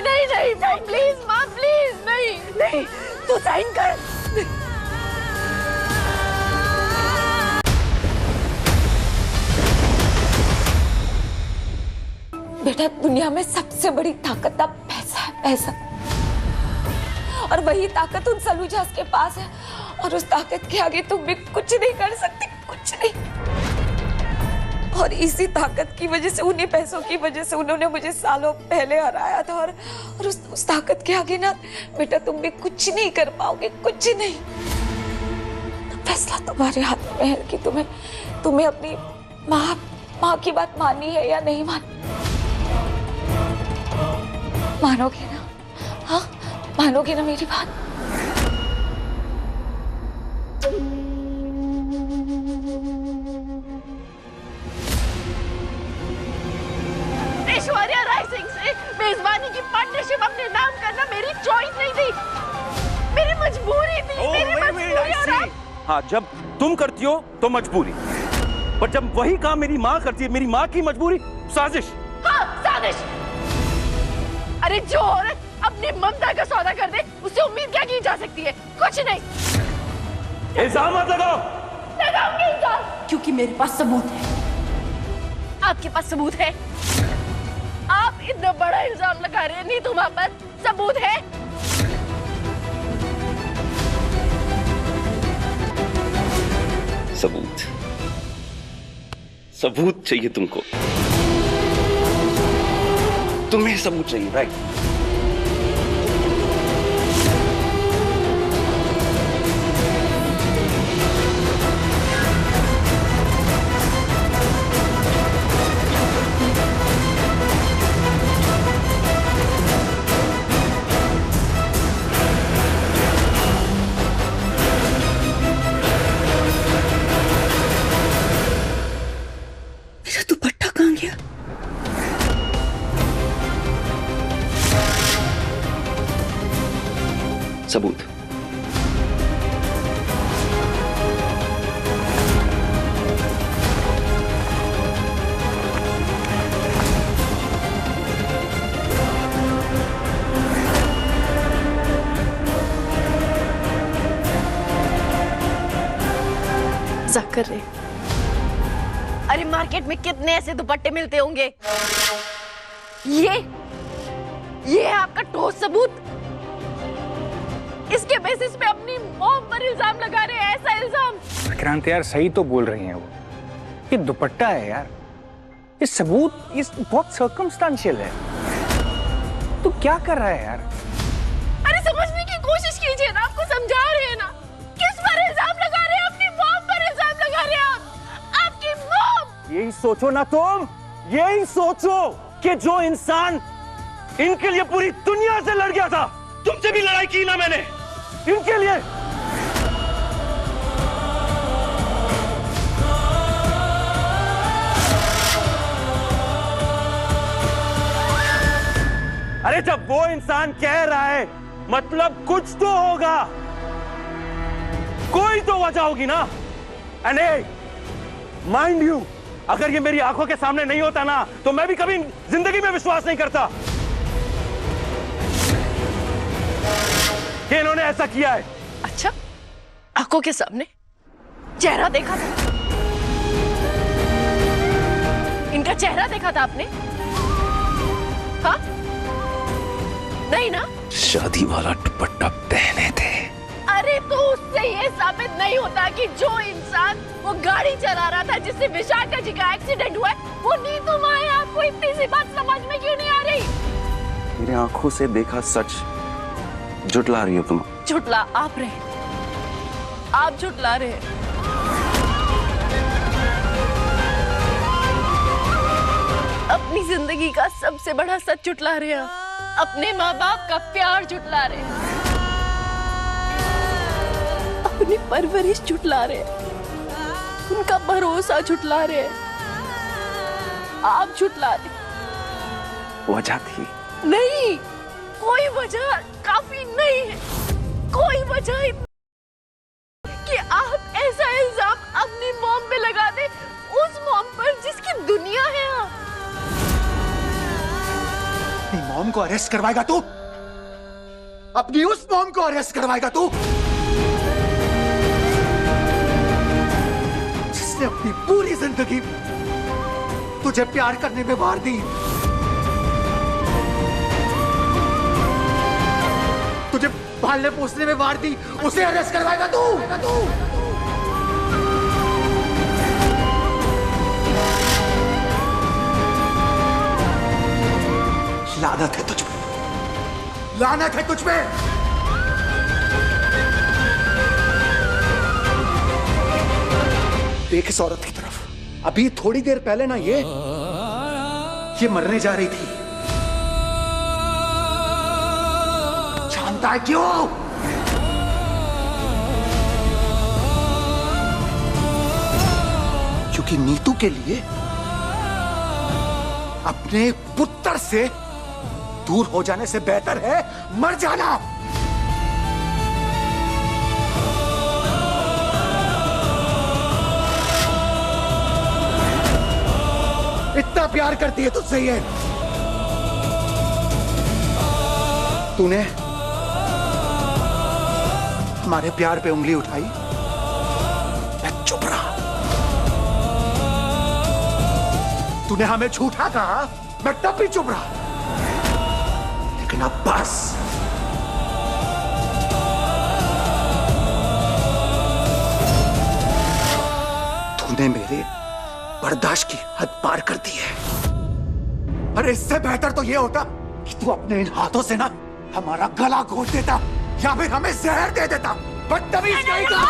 नहीं नहीं नहीं माँ प्लीज, माँ प्लीज, नहीं नहीं, तू साइन कर। बेटा, दुनिया में सबसे बड़ी ताकत अब पैसा है, पैसा। और वही ताकत उन सलूजास के पास है, और उस ताकत के आगे तुम भी कुछ नहीं कर सकते, कुछ नहीं। और इसी ताकत की वजह से, उन्हीं पैसों की वजह से उन्होंने मुझे सालों पहले हराया था। और उस ताकत के आगे ना बेटा तुम भी कुछ नहीं कर पाओगे, कुछ नहीं। तो फैसला तुम्हारे हाथ में है कि तुम्हें अपनी माँ की बात माननी है या नहीं माननी। मानोगे ना? हाँ, मानोगे ना मेरी बात? ऐश्वर्या राय सिंह से मेजबानी की पार्टनरशिप अपने नाम करना मेरी चॉइस नहीं थी, मेरी मजबूरी थी, मेरी मजबूरी। हाँ, जब तुम करती हो तो मजबूरी, पर जब वही काम मेरी माँ करती है, मेरी माँ की मजबूरी, साजिश। हाँ, साजिश। अरे जो औरत अपनी ममता का सौदा कर दे, उससे उम्मीद क्या की जा सकती है? कुछ नहीं। इल्जाम मत लगाओ। लगाऊंगी इल्जाम, क्योंकि मेरे पास सबूत है। आपके पास सबूत है? आप इतना बड़ा इल्जाम लगा रहे हैं नीतू माँ पर, सबूत है? सबूत चाहिए तुमको, तुम्हें सबूत चाहिए, राइट? दुपट्टा कहाँ गया? सबूत। मजाक कर रहे? अरे मार्केट में कितने ऐसे दुपट्टे मिलते होंगे, ये है आपका ठोस सबूत? इसके बेसिस पे अपनी मॉम पर इल्जाम लगा रहे हैं, ऐसा इल्जाम? क्रांति यार सही तो बोल रही हैं वो, ये दुपट्टा है यार, ये सबूत इस बहुत सर्कमस्टेंशियल है। तू क्या कर रहा है यार? अरे समझने की कोशिश कीजिए ना, आपको समझा रहे हैं ना। किस पर इल्जाम लगा रहे हैं? अपनी मॉम पर इल्जाम लगा रहे हैं आप, आपकी मॉम। यही सोचो ना तुम, यही सोचो कि जो इंसान इनके लिए पूरी दुनिया से लड़ गया था, तुमसे भी लड़ाई की ना मैंने इनके लिए। अरे जब वो इंसान कह रहा है, मतलब कुछ तो होगा, कोई तो वजह होगी ना। एंड माइंड यू, अगर ये मेरी आंखों के सामने नहीं होता ना, तो मैं भी कभी जिंदगी में विश्वास नहीं करता कि इन्होंने ऐसा किया है। अच्छा, आंखों के सामने चेहरा देखा था? इनका चेहरा देखा था आपने? हाँ? नहीं ना? शादी वाला दुपट्टा पहने थे। अरे तो उससे ये साबित नहीं होता कि जो इंसान वो गाड़ी चला रहा था जिससे विशाखा जी का एक्सीडेंट हुआ है, वो नीतू माँ है। आपको इतनी सी बात समझ में क्यों नहीं आ रही? मेरे आंखों से देखा सच झुटला रही हो तुम। झुटला आप रहे, आप झुटला रहे। अपनी जिंदगी का सबसे बड़ा सच झुटला रहे हैं, अपने माँ बाप का प्यार झुटला रहे, अपनी परवरिश झुटला रहे, उनका भरोसा झुटला रहे। आप झुटला रहे। वजह थी? नहीं, कोई वजह काफी नहीं है, कोई वजह कि आप ऐसा इल्जाम अपनी मॉम पे लगा दे, उस मॉम पर जिसकी दुनिया है आप। मॉम को अरेस्ट करवाएगा तू? अपनी उस मॉम को अरेस्ट करवाएगा तू जिसने अपनी पूरी जिंदगी तुझे प्यार करने में वार दी, तुझे पालने पोसने में वार दी, उसे अरेस्ट करवाएगा तू? लानत है तुझ पे, लानत है तुझ पे। देख इस औरत की तरफ, अभी थोड़ी देर पहले ना ये मरने जा रही थी। जानता है क्यों? क्योंकि नीतू के लिए अपने पुत्र से दूर हो जाने से बेहतर है मर जाना। इतना प्यार करती है तुझसे ये। तूने हमारे प्यार पे उंगली उठाई, मैं चुप रहा। तूने हमें झूठा कहा, मैं तब भी चुप रहा। लेकिन अब बस, तूने मेरे बर्दाश्त की हद पार कर दी है। अरे इससे बेहतर तो यह होता कि तू अपने इन हाथों से ना हमारा गला घोट देता या फिर हमें जहर दे देता। बदतमीज नहीं था।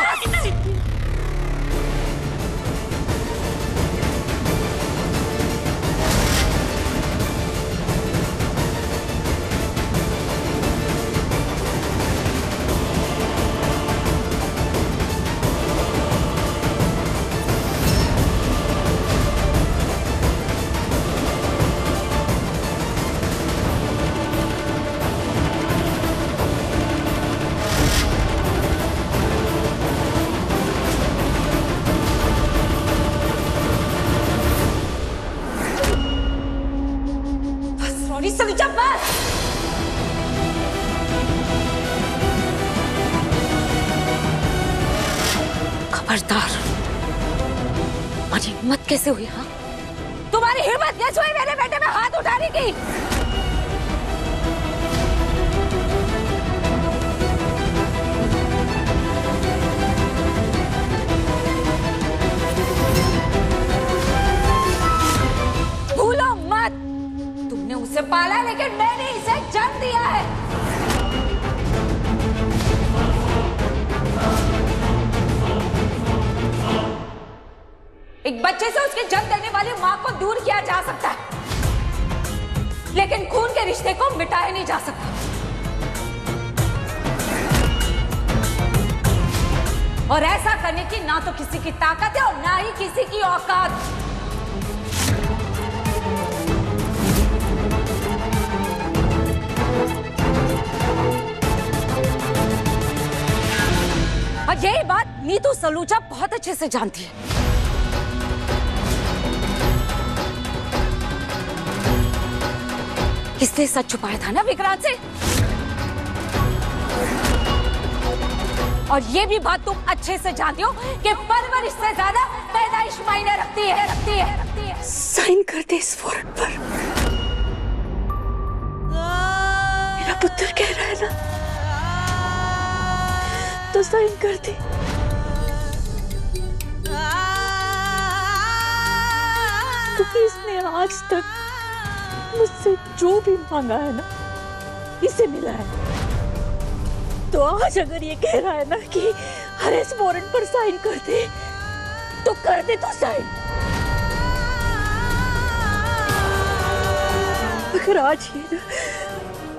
खबरदार, तुम्हारी हिम्मत कैसे हुई? हाँ, तुम्हारी हिम्मत कैसे हुई मेरे बेटे में हाथ उठाने की? भूलो मत, तुमने उसे पाला लेकिन मैंने इसे जन्म दिया है। एक बच्चे से उसके जन्म देने वाली मां को दूर किया जा सकता है, लेकिन खून के रिश्ते को मिटाया नहीं जा सकता। और ऐसा करने की ना तो किसी की ताकत है और ना ही किसी की औकात। और यही बात नीतू सलूजा बहुत अच्छे से जानती है। इसने सच छुपाया था ना विक्रांत से। और ये भी बात तुम अच्छे से जानती हो कि परवरिश से ज्यादा पैदाइश मायने रखती है। साइन कर दे इस वारंट पर। मेरा पुत्र कह रहा है ना, तो साइन कर दे। क्योंकि इसने आज तक मुझसे जो भी मांगा है ना, इसे मिला है। तो आज अगर ये कह रहा है ना कि अरेस्ट वारंट पर साइन कर दे, तो कर दे तो साइन। अगर आज ये ना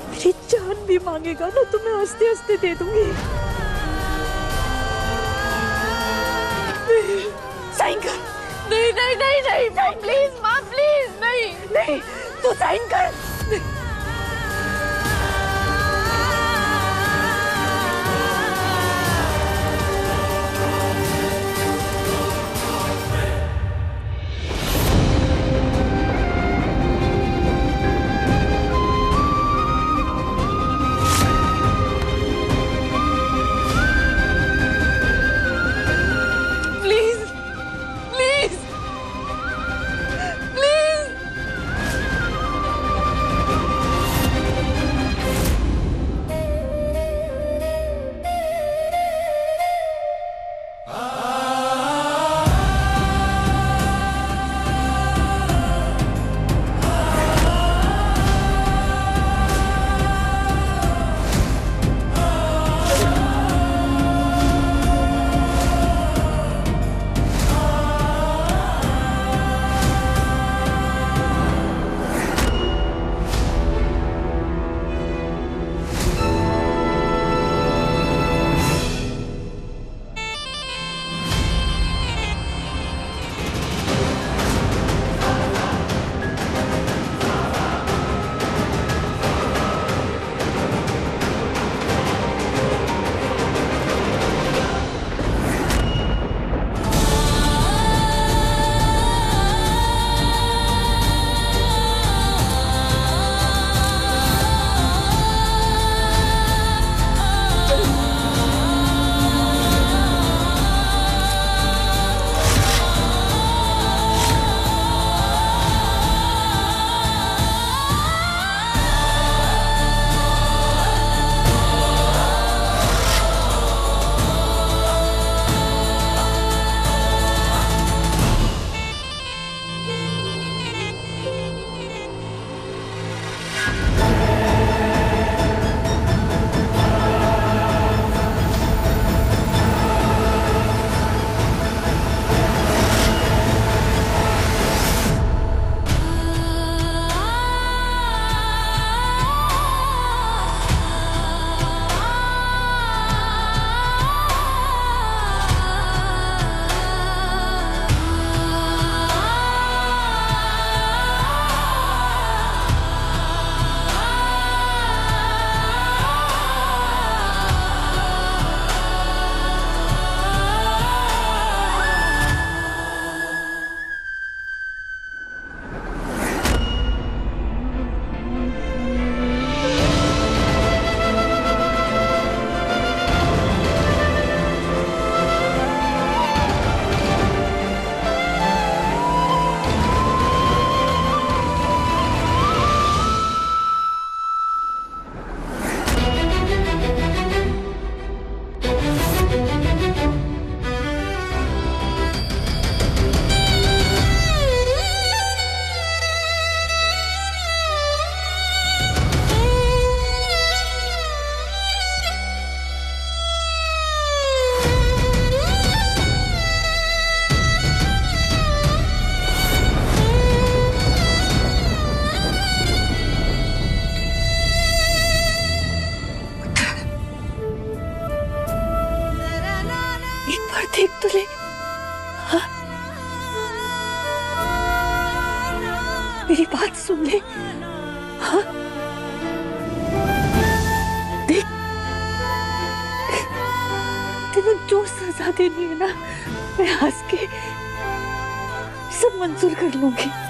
मेरी जान भी मांगेगा ना, तो मैं हंसते हंसते दे दूंगी। साइन कर। नहीं नहीं नहीं नहीं, नहीं प्लीज माँ, प्लीज नहीं नहीं, तू साइन कर। पर देख तो ले। हाँ? मेरी बात सुन ले। हाँ? देख, तेरे जो सजा देनी है ना, मैं हंस के सब मंजूर कर लूंगी।